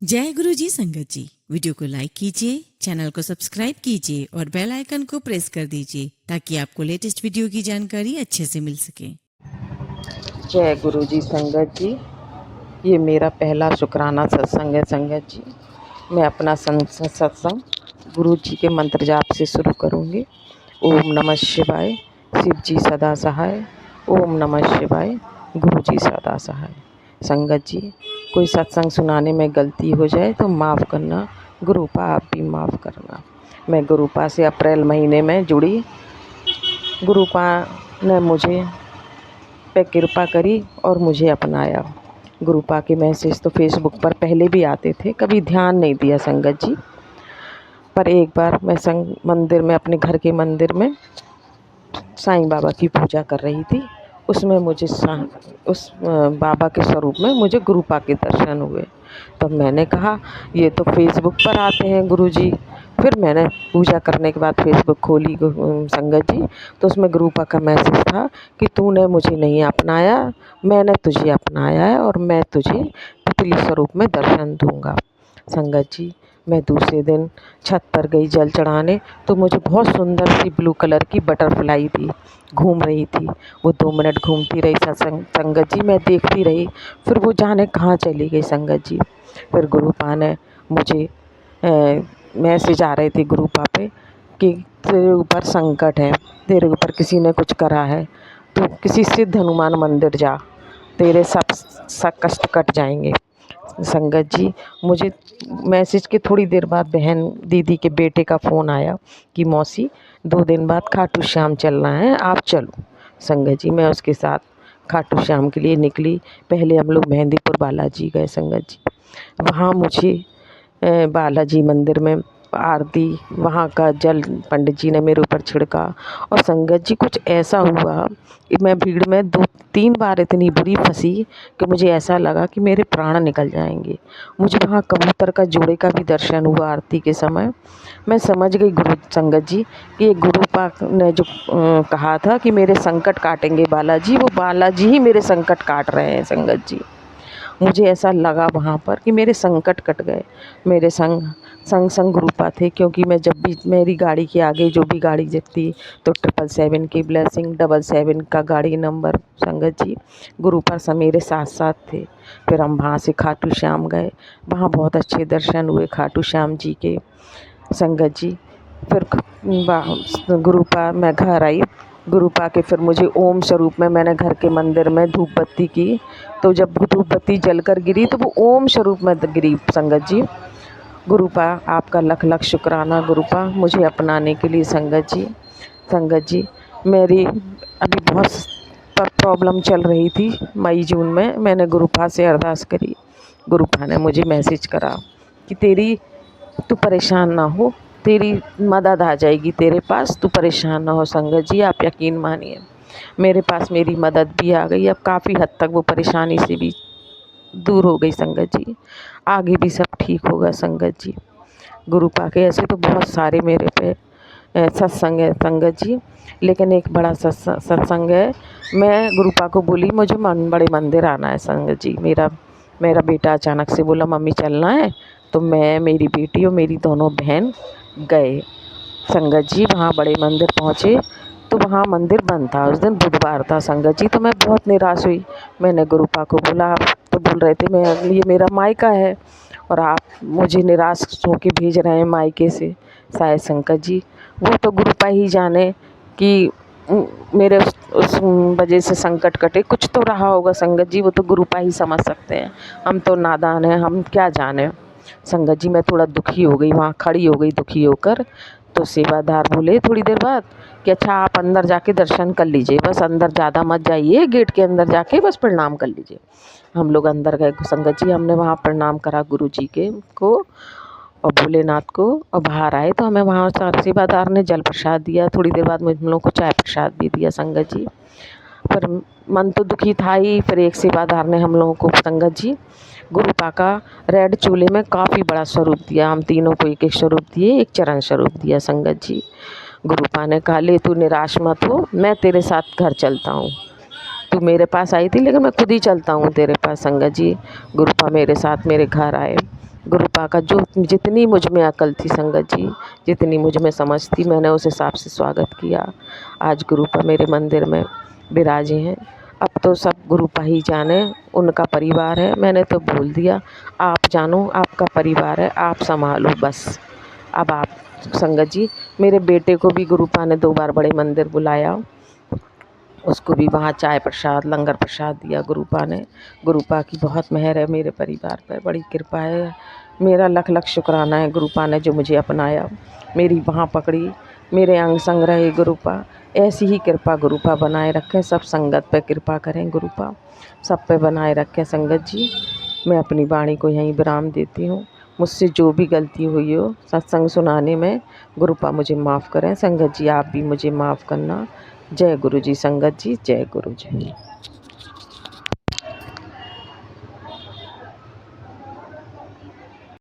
जय गुरु जी संगत जी। वीडियो को लाइक कीजिए, चैनल को सब्सक्राइब कीजिए और बेल आइकन को प्रेस कर दीजिए ताकि आपको लेटेस्ट वीडियो की जानकारी अच्छे से मिल सके। जय गुरु जी संगत जी। ये मेरा पहला शुक्राना सत्संग है संगत जी। मैं अपना सत्संग गुरु जी के मंत्र जाप से शुरू करूँगी। ओम नमः शिवाय, शिव जी सदा सहाय। ओम नमः शिवाय, गुरु जी सदा सहाय। संगत जी, कोई सत्संग सुनाने में गलती हो जाए तो माफ़ करना। गुरुपा आप भी माफ़ करना। मैं गुरुपा से अप्रैल महीने में जुड़ी। गुरुपा ने मुझे पे कृपा करी और मुझे अपनाया। गुरुपा के मैसेज तो फेसबुक पर पहले भी आते थे, कभी ध्यान नहीं दिया संगत जी। पर एक बार मैं मंदिर में, अपने घर के मंदिर में साईं बाबा की पूजा कर रही थी। उसमें मुझे उस बाबा के स्वरूप में मुझे गुरुपा के दर्शन हुए। तब मैंने कहा ये तो फेसबुक पर आते हैं गुरुजी। फिर मैंने पूजा करने के बाद फेसबुक खोली संगत जी, तो उसमें गुरुपा का मैसेज था कि तूने मुझे नहीं अपनाया, मैंने तुझे अपनाया है और मैं तुझे तितली स्वरूप में दर्शन दूंगा। संगत जी, मैं दूसरे दिन छत पर गई जल चढ़ाने, तो मुझे बहुत सुंदर सी ब्लू कलर की बटरफ्लाई थी, घूम रही थी। वो 2 मिनट घूमती रही संगत जी, मैं देखती रही। फिर वो जाने कहाँ चली गई संगत जी। फिर गुरुपा ने मुझे मैसेज आ रहे थे गुरुपा पे कि तेरे ऊपर संकट है, तेरे ऊपर किसी ने कुछ करा है, तो किसी सिद्ध हनुमान मंदिर जा, तेरे सब कष्ट कट जाएंगे। संगत जी, मुझे मैसेज के थोड़ी देर बाद बहन दीदी के बेटे का फ़ोन आया कि मौसी 2 दिन बाद खाटू श्याम चलना है, आप चलो। संगत जी, मैं उसके साथ खाटू श्याम के लिए निकली। पहले हम लोग मेहंदीपुर बालाजी गए संगत जी। वहाँ मुझे बालाजी मंदिर में आरती, वहाँ का जल पंडित जी ने मेरे ऊपर छिड़का। और संगत जी, कुछ ऐसा हुआ कि मैं भीड़ में 2-3 बार इतनी बुरी फंसी कि मुझे ऐसा लगा कि मेरे प्राण निकल जाएंगे। मुझे वहाँ कबूतर का जोड़े का भी दर्शन हुआ आरती के समय। मैं समझ गई गुरु संगत जी कि ये गुरुपा ने जो कहा था कि मेरे संकट काटेंगे बालाजी, वो बालाजी ही मेरे संकट काट रहे हैं संगत जी। मुझे ऐसा लगा वहाँ पर कि मेरे संकट कट गए। मेरे संग गुरुपा थे, क्योंकि मैं जब भी मेरी गाड़ी के आगे जो भी गाड़ी दिखती तो 777 की ब्लेसिंग, 77 का गाड़ी नंबर संगत जी, गुरुपा सब मेरे साथ साथ थे। फिर हम वहाँ से खाटू श्याम गए, वहाँ बहुत अच्छे दर्शन हुए खाटू श्याम जी के संगत जी। फिर गुरुपा मैं घर आई। गुरुपा के फिर मुझे ओम स्वरूप में मैंने घर के मंदिर में धूप बत्ती की, तो जब धूप बत्ती जलकर गिरी तो वो ओम स्वरूप में गिरी संगत जी। गुरुपा आपका लख लख शुक्राना गुरुपा, मुझे अपनाने के लिए संगत जी। संगत जी, मेरी अभी बहुत प्रॉब्लम चल रही थी। मई जून में मैंने गुरुपा से अरदास करी। गुरुपा ने मुझे मैसेज करा कि तू परेशान ना हो, तेरी मदद आ जाएगी तेरे पास, तू परेशान ना हो संगत जी। आप यकीन मानिए मेरे पास मेरी मदद भी आ गई। अब काफ़ी हद तक वो परेशानी से भी दूर हो गई संगत जी। आगे भी सब ठीक होगा संगत जी। गुरुपा के ऐसे तो बहुत सारे मेरे पे सत्संग है संगत जी, लेकिन एक बड़ा सत्संग है। मैं गुरुपा को बोली मुझे बड़े मंदिर आना है संगत जी। मेरा बेटा अचानक से बोला मम्मी चलना है, तो मैं, मेरी बेटी और मेरी दोनों बहन गए संगत जी। वहाँ बड़े मंदिर पहुँचे तो वहाँ मंदिर बंद था, उस दिन बुधवार था संगत जी। तो मैं बहुत निराश हुई। मैंने गुरुपा को बोला, आप तो बोल रहे थे मैं, ये मेरा मायका है और आप मुझे निराश होके भेज रहे हैं मायके से। शायद संगत जी वो तो गुरुपा ही जाने कि मेरे उस वजह से संकट कटे, कुछ तो रहा होगा संगत जी। वो तो गुरुपा ही समझ सकते हैं, हम तो नादान हैं, हम क्या जाने। संगत जी, मैं थोड़ा दुखी हो गई, वहाँ खड़ी हो गई दुखी होकर। तो सेवादार बोले थोड़ी देर बाद कि अच्छा आप अंदर जाके दर्शन कर लीजिए, बस अंदर ज़्यादा मत जाइए, गेट के अंदर जाके बस प्रणाम कर लीजिए। हम लोग अंदर गए संगत जी, हमने वहाँ प्रणाम करा गुरु जी के को और भोलेनाथ को, और बाहर आए तो हमें वहाँ सेवादार ने जल प्रसाद दिया। थोड़ी देर बाद हम लोग को चाय प्रसाद भी दिया संगत जी। पर मन तो दुखी था ही। फिर एक सेवादार ने हम लोगों को संगत जी गुरुपा का रेड चूल्हे में काफ़ी बड़ा स्वरूप दिया। हम तीनों को एक एक स्वरूप दिए, एक चरण स्वरूप दिया संगत जी। गुरुपा ने कहा ले तू निराश मत हो, मैं तेरे साथ घर चलता हूँ। तू मेरे पास आई थी लेकिन मैं खुद ही चलता हूँ तेरे पास संगत जी। गुरुपा मेरे साथ मेरे घर आए। गुरुपा का जो जितनी मुझ में अकल थी संगत जी, जितनी मुझ में समझ थी, मैंने उस हिसाब से स्वागत किया। आज गुरुपा मेरे मंदिर में विराजे हैं। अब तो सब गुरुपा ही जाने, उनका परिवार है। मैंने तो बोल दिया, आप जानो आपका परिवार है, आप संभालो बस। अब आप संगत जी, मेरे बेटे को भी गुरुपा ने 2 बार बड़े मंदिर बुलाया, उसको भी वहाँ चाय प्रसाद लंगर प्रसाद दिया गुरुपा ने। गुरुपा की बहुत मेहर है मेरे परिवार पर, बड़ी कृपा है। मेरा लख लख शुक्राना है गुरुपा ने जो मुझे अपनाया, मेरी बाँह पकड़ी, मेरे अंग संग रहे गुरुपा। ऐसी ही कृपा गुरुपा बनाए रखें, सब संगत पे कृपा करें गुरुपा, सब पे बनाए रखें संगत जी। मैं अपनी वाणी को यहीं विराम देती हूँ। मुझसे जो भी गलती हुई हो सत्संग सुनाने में, गुरुपा मुझे माफ़ करें। संगत जी आप भी मुझे माफ़ करना। जय गुरु जी संगत जी, जय गुरु जी।